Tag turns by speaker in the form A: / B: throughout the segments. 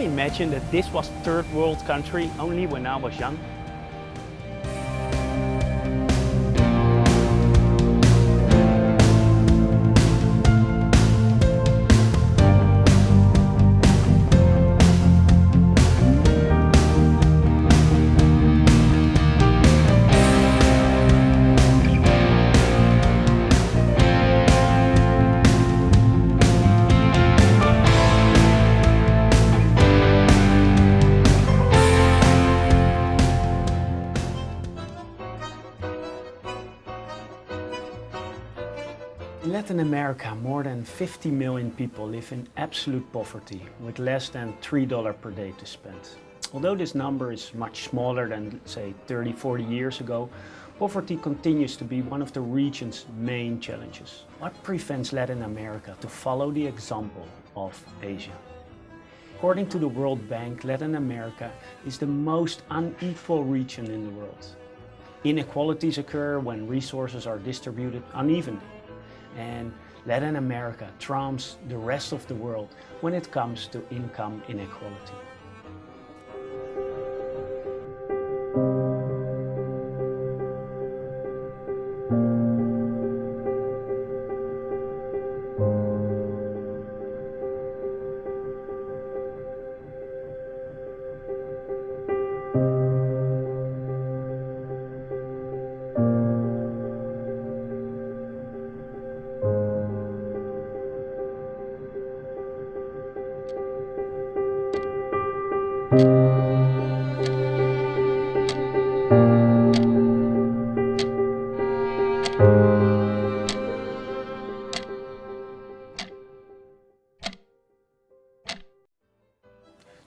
A: Imagine that this was third world country only when I was young. In Latin America, more than 50 million people live in absolute poverty with less than $3 per day to spend. Although this number is much smaller than, say, 30, 40 years ago, poverty continues to be one of the region's main challenges. What prevents Latin America to follow the example of Asia? According to the World Bank, Latin America is the most unequal region in the world. Inequalities occur when resources are distributed unevenly. And Latin America trumps the rest of the world when it comes to income inequality.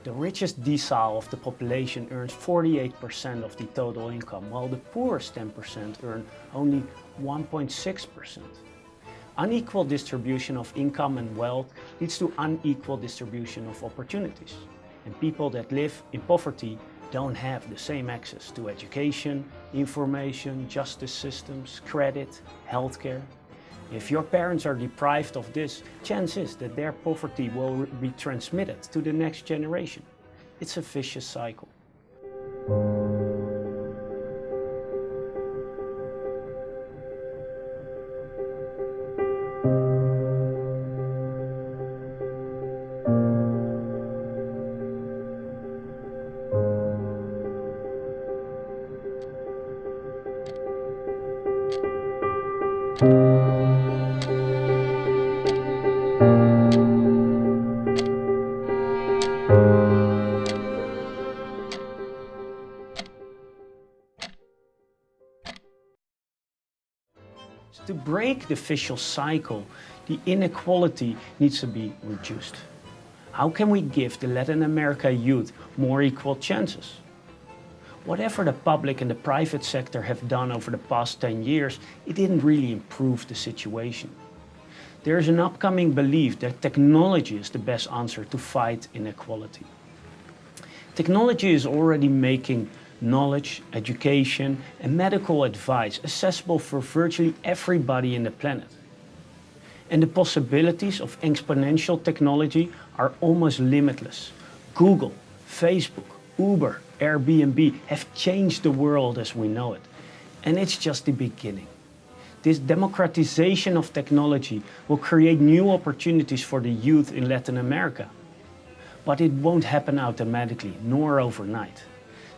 A: The richest decile of the population earns 48% of the total income, while the poorest 10% earn only 1.6%. Unequal distribution of income and wealth leads to unequal distribution of opportunities. And people that live in poverty don't have the same access to education, information, justice systems, credit, healthcare. If your parents are deprived of this, chance is that their poverty will be transmitted to the next generation. It's a vicious cycle. To break the vicious cycle, the inequality needs to be reduced. How can we give the Latin America youth more equal chances? Whatever the public and the private sector have done over the past 10 years, it didn't really improve the situation. There is an upcoming belief that technology is the best answer to fight inequality. Technology is already making knowledge, education, and medical advice accessible for virtually everybody in the planet. And the possibilities of exponential technology are almost limitless. Google, Facebook, Uber, Airbnb have changed the world as we know it. And it's just the beginning. This democratization of technology will create new opportunities for the youth in Latin America. But it won't happen automatically, nor overnight.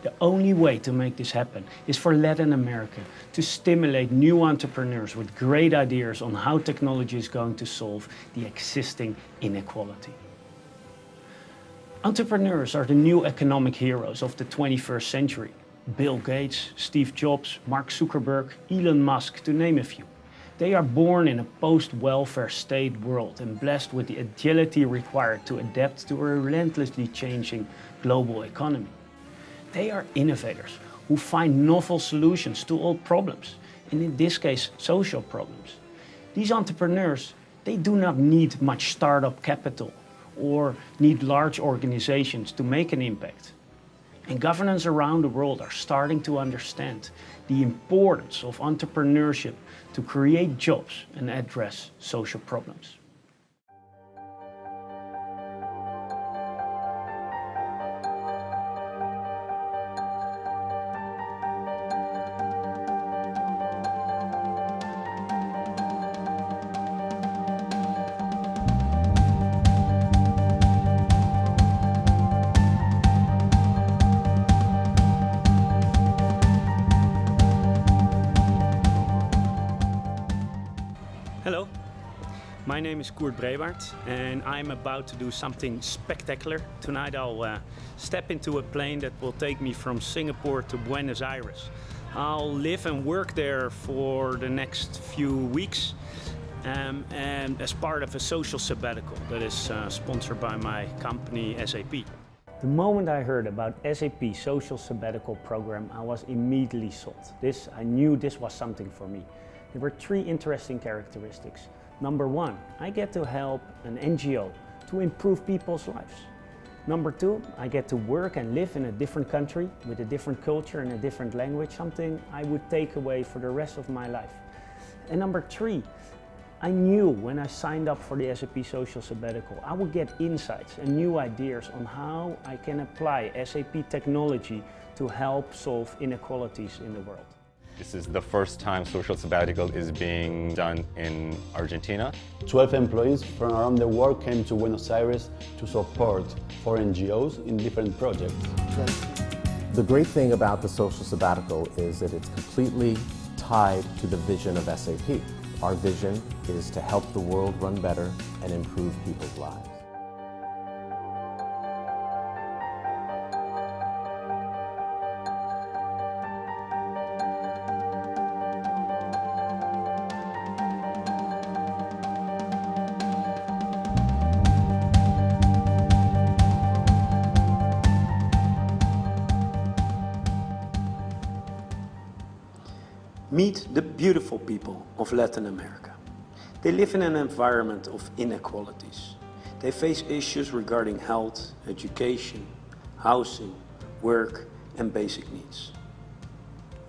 A: The only way to make this happen is for Latin America to stimulate new entrepreneurs with great ideas on how technology is going to solve the existing inequality. Entrepreneurs are the new economic heroes of the 21st century. Bill Gates, Steve Jobs, Mark Zuckerberg, Elon Musk, to name a few. They are born in a post-welfare state world and blessed with the agility required to adapt to a relentlessly changing global economy. They are innovators who find novel solutions to all problems, and in this case, social problems. These entrepreneurs, they do not need much startup capital or need large organizations to make an impact. And governments around the world are starting to understand the importance of entrepreneurship to create jobs and address social problems. Hello, my name is Koert Breebaart and I'm about to do something spectacular. Tonight I'll step into a plane that will take me from Singapore to Buenos Aires. I'll live and work there for the next few weeks and as part of a social sabbatical that is sponsored by my company SAP. The moment I heard about SAP social sabbatical program, I was immediately sold. I knew this was something for me. There were three interesting characteristics. Number one, I get to help an NGO to improve people's lives. Number two, I get to work and live in a different country with a different culture and a different language, something I would take away for the rest of my life. And number three, I knew when I signed up for the SAP Social Sabbatical, I would get insights and new ideas on how I can apply SAP technology to help solve inequalities in the world.
B: This is the first time social sabbatical is being done in Argentina.
C: 12 employees from around the world came to Buenos Aires to support 4 NGOs in different projects.
D: The great thing about the social sabbatical is that it's completely tied to the vision of SAP. Our vision is to help the world run better and improve people's lives.
A: Meet the beautiful people of Latin America. They live in an environment of inequalities. They face issues regarding health, education, housing, work, and basic needs.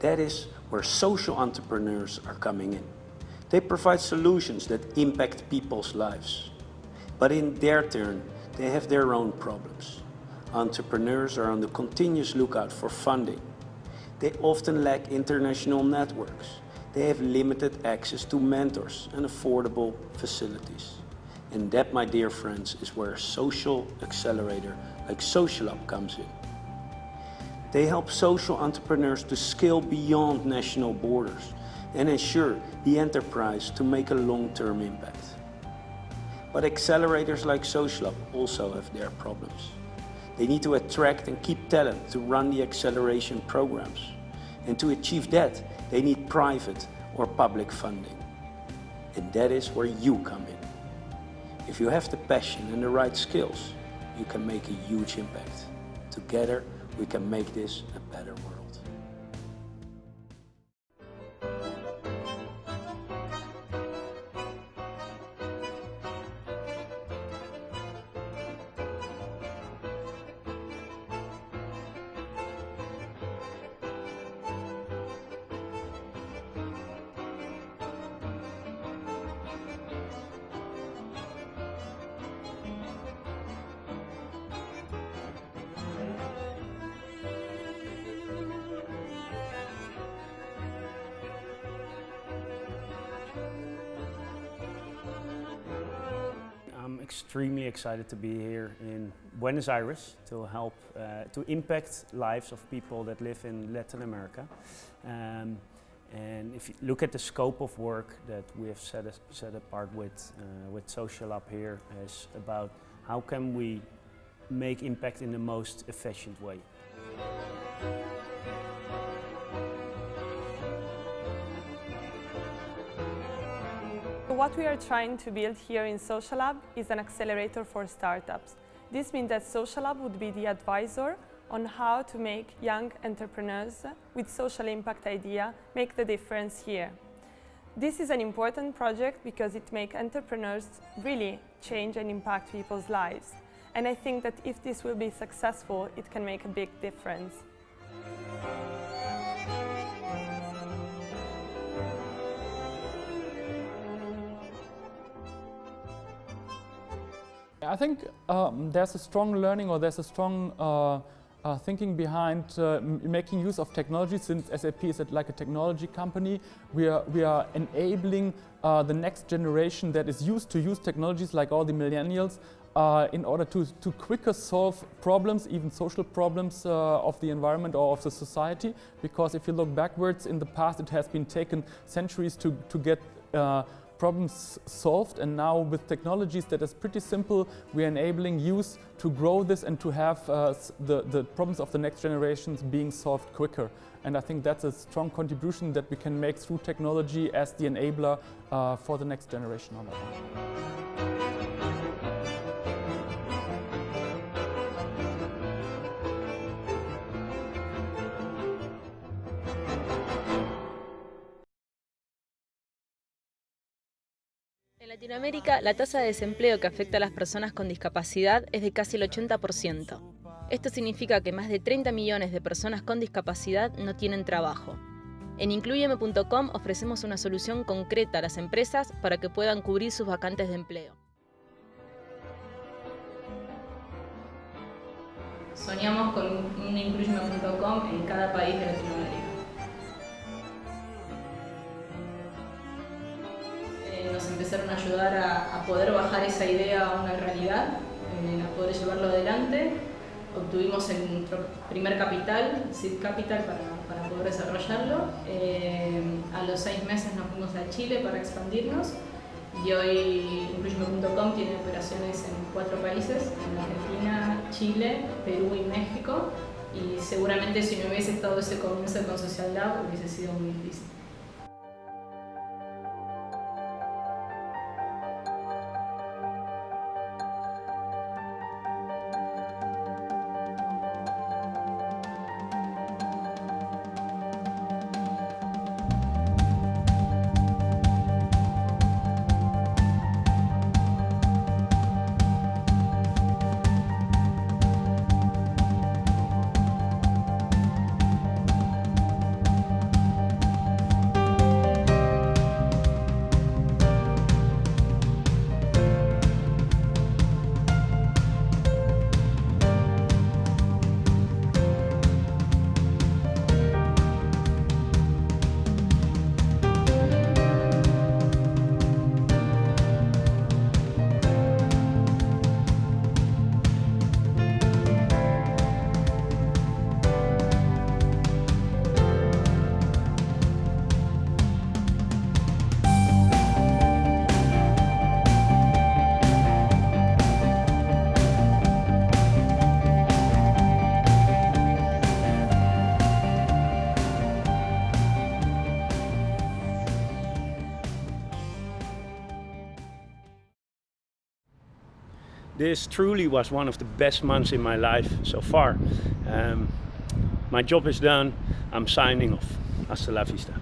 A: That is where social entrepreneurs are coming in. They provide solutions that impact people's lives. But in their turn, they have their own problems. Entrepreneurs are on the continuous lookout for funding. They often lack international networks. They have limited access to mentors and affordable facilities. And that, my dear friends, is where a social accelerator like Social Up comes in. They help social entrepreneurs to scale beyond national borders and ensure the enterprise to make a long-term impact. But accelerators like Social Up also have their problems. They need to attract and keep talent to run the acceleration programs. And to achieve that, they need private or public funding. And that is where you come in. If you have the passion and the right skills, you can make a huge impact. Together, we can make this a better world. I'm extremely excited to be here in Buenos Aires to help to impact lives of people that live in Latin America. And if you look at the scope of work that we have set apart with Social Up here, is about how can we make impact in the most efficient way.
E: What we are trying to build here in Social Lab is an accelerator for startups. This means that Social Lab would be the advisor on how to make young entrepreneurs with social impact idea make the difference here. This is an important project because it makes entrepreneurs really change and impact people's lives. And I think that if this will be successful, it can make a big difference.
F: I think there's a strong learning, or there's a strong thinking behind making use of technology. Since SAP is like a technology company, we are enabling the next generation that is used to use technologies, like all the millennials, in order to quicker solve problems, even social problems of the environment or of the society. Because if you look backwards, in the past it has been taken centuries to get problems solved, and now with technologies that is pretty simple, we are enabling youth to grow this and to have the problems of the next generations being solved quicker. And I think that's a strong contribution that we can make through technology as the enabler for the next generation of it.
G: En Latinoamérica, la tasa de desempleo que afecta a las personas con discapacidad es de casi el 80%. Esto significa que más de 30 millones de personas con discapacidad no tienen trabajo. En Incluyeme.com ofrecemos una solución concreta a las empresas para que puedan cubrir sus vacantes de empleo. Soñamos con un Incluyeme.com en cada país de Latinoamérica. Nos empezaron a ayudar a poder bajar esa idea a una realidad, a poder llevarlo adelante. Obtuvimos nuestro primer capital, Seed Capital, para poder desarrollarlo. A los 6 meses nos fuimos a Chile para expandirnos y hoy Incluyeme.com tiene operaciones en 4 países, en Argentina, Chile, Perú y México. Y seguramente si no hubiese estado ese comienzo con Social Lab hubiese sido muy difícil.
A: This truly was one of the best months in my life so far. My job is done. I'm signing off. Hasta la vista.